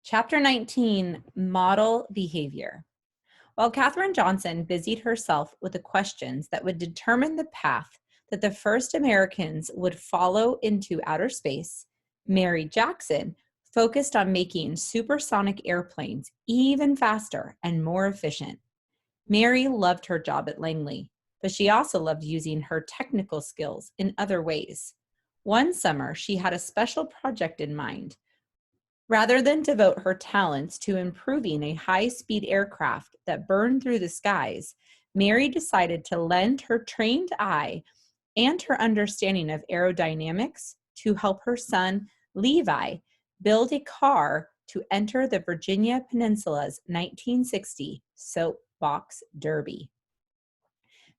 Chapter 19, Model Behavior. While Katherine Johnson busied herself with the questions that would determine the path that the first Americans would follow into outer space, Mary Jackson focused on making supersonic airplanes even faster and more efficient. Mary loved her job at Langley, but she also loved using her technical skills in other ways. One summer, she had a special project in mind. Rather than devote her talents to improving a high-speed aircraft that burned through the skies, Mary decided to lend her trained eye and her understanding of aerodynamics to help her son, Levi, build a car to enter the Virginia Peninsula's 1960 Soapbox Derby.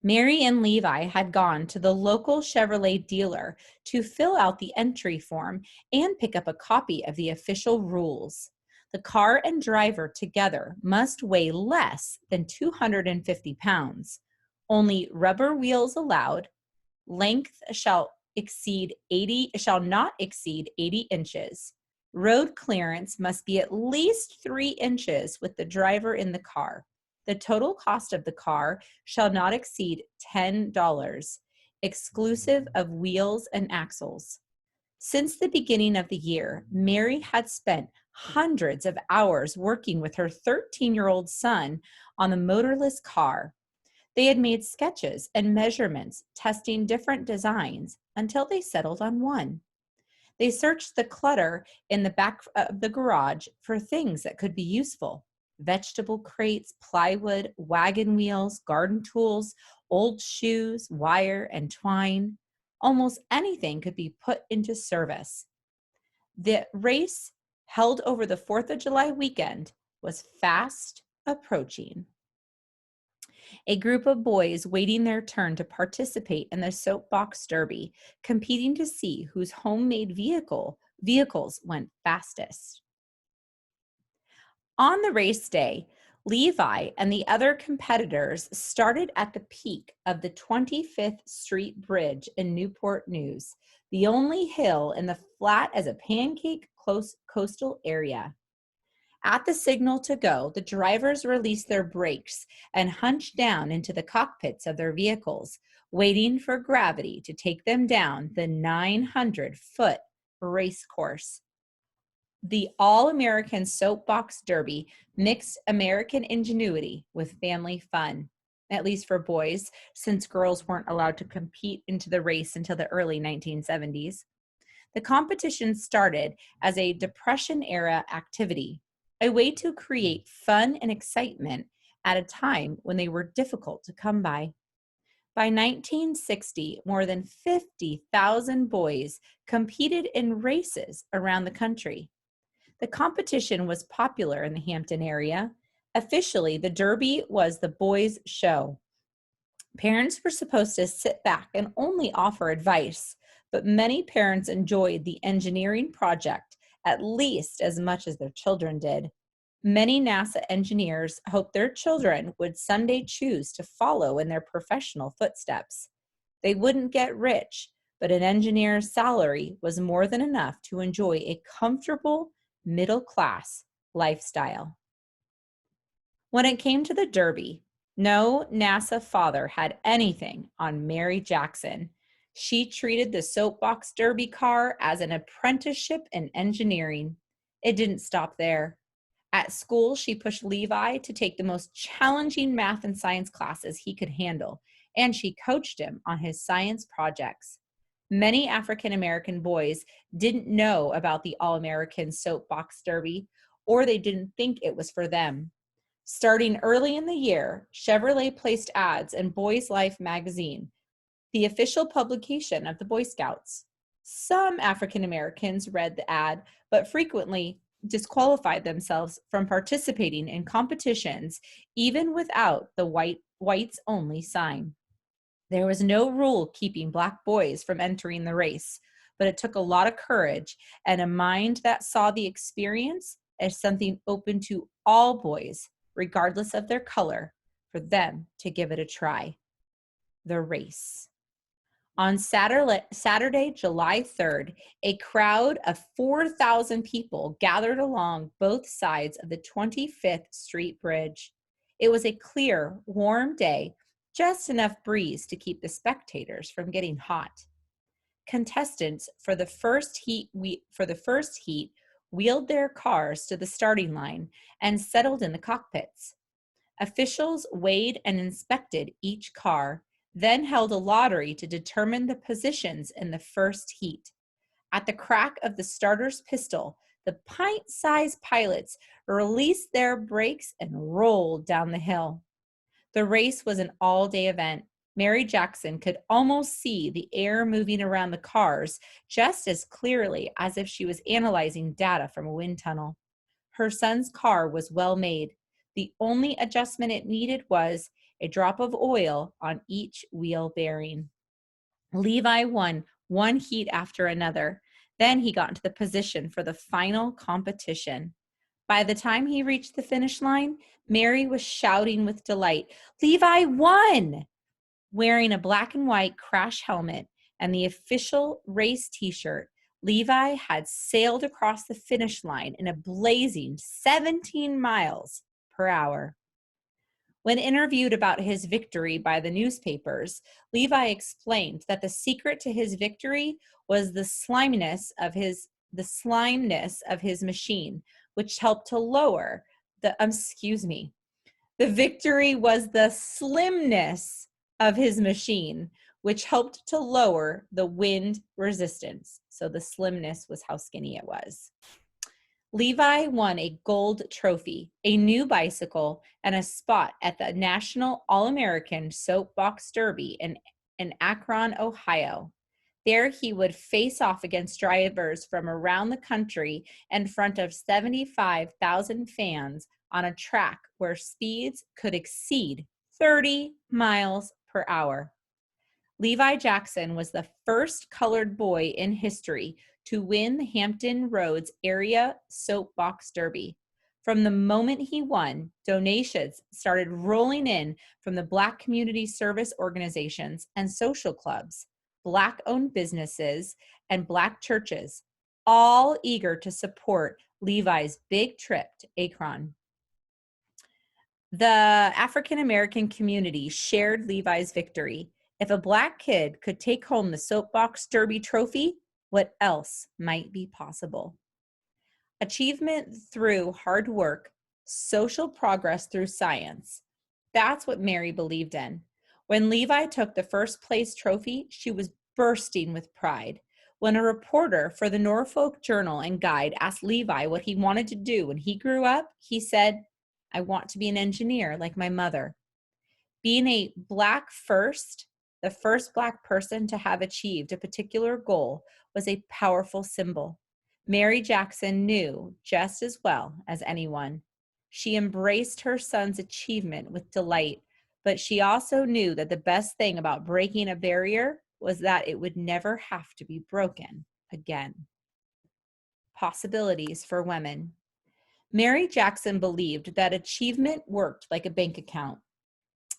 Mary and Levi had gone to the local Chevrolet dealer to fill out the entry form and pick up a copy of the official rules. The car and driver together must weigh less than 250 pounds. Only rubber wheels allowed. Length shall not exceed 80 inches. Road clearance must be at least 3 inches with the driver in the car. The total cost of the car shall not exceed $10, exclusive of wheels and axles. Since the beginning of the year, Mary had spent hundreds of hours working with her 13-year-old son on the motorless car. They had made sketches and measurements, testing different designs until they settled on one. They searched the clutter in the back of the garage for things that could be useful. Vegetable crates, plywood, wagon wheels, garden tools, old shoes, wire, and twine. Almost anything could be put into service. The race, held over the 4th of July weekend, was fast approaching. A group of boys waiting their turn to participate in the Soapbox Derby, competing to see whose homemade vehicles went fastest. On the race day, Levi and the other competitors started at the peak of the 25th Street Bridge in Newport News, the only hill in the flat as a pancake coastal area. At the signal to go, the drivers released their brakes and hunched down into the cockpits of their vehicles, waiting for gravity to take them down the 900-foot race course. The All-American Soapbox Derby mixed American ingenuity with family fun, at least for boys, since girls weren't allowed to compete into the race until the early 1970s. The competition started as a Depression-era activity, a way to create fun and excitement at a time when they were difficult to come by. By 1960, more than 50,000 boys competed in races around the country. The competition was popular in the Hampton area. Officially, the Derby was the boys' show. Parents were supposed to sit back and only offer advice, but many parents enjoyed the engineering project at least as much as their children did. Many NASA engineers hoped their children would someday choose to follow in their professional footsteps. They wouldn't get rich, but an engineer's salary was more than enough to enjoy a comfortable middle-class lifestyle. When it came to the Derby, no NASA father had anything on Mary Jackson. She treated the Soapbox Derby car as an apprenticeship in engineering. It didn't stop there. At school, she pushed Levi to take the most challenging math and science classes he could handle, and she coached him on his science projects. Many African-American boys didn't know about the All-American Soapbox Derby, or they didn't think it was for them. Starting early in the year, Chevrolet placed ads in Boys Life magazine, the official publication of the Boy Scouts. Some African Americans read the ad, but frequently disqualified themselves from participating in competitions, even without the whites only sign. There was no rule keeping Black boys from entering the race, but it took a lot of courage and a mind that saw the experience as something open to all boys, regardless of their color, for them to give it a try. The race. On Saturday, July 3rd, a crowd of 4,000 people gathered along both sides of the 25th Street Bridge. It was a clear, warm day, just enough breeze to keep the spectators from getting hot. Contestants for the first heat wheeled their cars to the starting line and settled in the cockpits. Officials weighed and inspected each car, then held a lottery to determine the positions in the first heat. At the crack of the starter's pistol, the pint-sized pilots released their brakes and rolled down the hill. The race was an all-day event. Mary Jackson could almost see the air moving around the cars just as clearly as if she was analyzing data from a wind tunnel. Her son's car was well made. The only adjustment it needed was a drop of oil on each wheel bearing. Levi won one heat after another. Then he got into the position for the final competition. By the time he reached the finish line, Mary was shouting with delight, "Levi won!" Wearing a black and white crash helmet and the official race t-shirt, Levi had sailed across the finish line in a blazing 17 miles per hour. When interviewed about his victory by the newspapers, Levi explained that the secret to his victory was the slimeness of his machine, which helped to lower the The victory was the slimness of his machine, which helped to lower the wind resistance. So the slimness was how skinny it was. Levi won a gold trophy, a new bicycle, and a spot at the National All-American Soapbox Derby in Akron, Ohio. There he would face off against drivers from around the country in front of 75,000 fans on a track where speeds could exceed 30 miles per hour. Levi Jackson was the first colored boy in history to win the Hampton Roads Area Soapbox Derby. From the moment he won, donations started rolling in from the Black community service organizations and social clubs, Black-owned businesses, and Black churches, all eager to support Levi's big trip to Akron. The African American community shared Levi's victory. If a Black kid could take home the Soapbox Derby trophy, what else might be possible? Achievement through hard work, social progress through science. That's what Mary believed in. When Levi took the first place trophy, she was bursting with pride. When a reporter for the Norfolk Journal and Guide asked Levi what he wanted to do when he grew up, he said, "I want to be an engineer like my mother." Being the first Black person to have achieved a particular goal was a powerful symbol. Mary Jackson knew just as well as anyone. She embraced her son's achievement with delight, but she also knew that the best thing about breaking a barrier was that it would never have to be broken again. Possibilities for women. Mary Jackson believed that achievement worked like a bank account.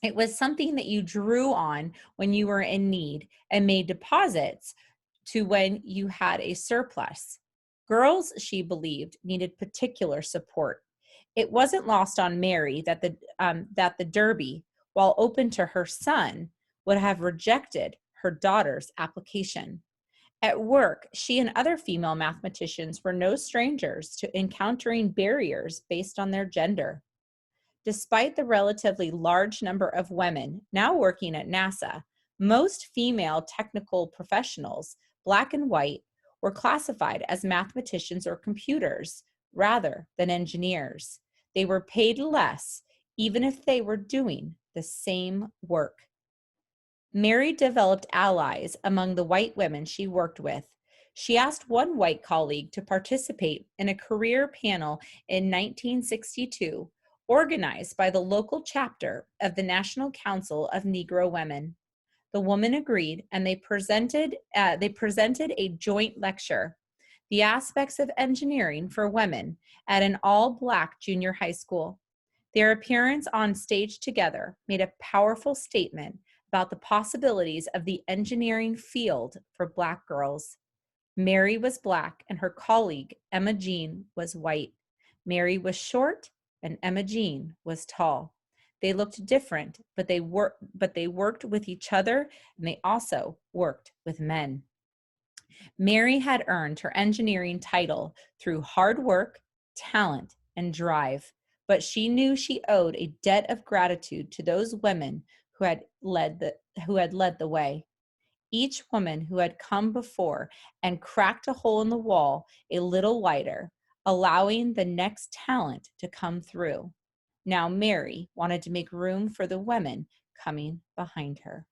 It was something that you drew on when you were in need and made deposits to when you had a surplus. Girls, she believed, needed particular support. It wasn't lost on Mary that the Derby, while open to her son, would have rejected her daughter's application. At work, she and other female mathematicians were no strangers to encountering barriers based on their gender. Despite the relatively large number of women now working at NASA, most female technical professionals, Black and white, were classified as mathematicians or computers rather than engineers. They were paid less, even if they were doing the same work. Mary developed allies among the white women she worked with. She asked one white colleague to participate in a career panel in 1962, organized by the local chapter of the National Council of Negro Women. The woman agreed, and they presented a joint lecture, "The Aspects of Engineering for Women," at an all-Black junior high school. Their appearance on stage together made a powerful statement about the possibilities of the engineering field for Black girls. Mary was Black and her colleague, Emma Jean, was white. Mary was short and Emma Jean was tall. They looked different, but they worked with each other, and they also worked with men. Mary had earned her engineering title through hard work, talent, and drive, but she knew she owed a debt of gratitude to those women who had led the way. Each woman who had come before and cracked a hole in the wall a little wider, allowing the next talent to come through. Now Mary wanted to make room for the women coming behind her.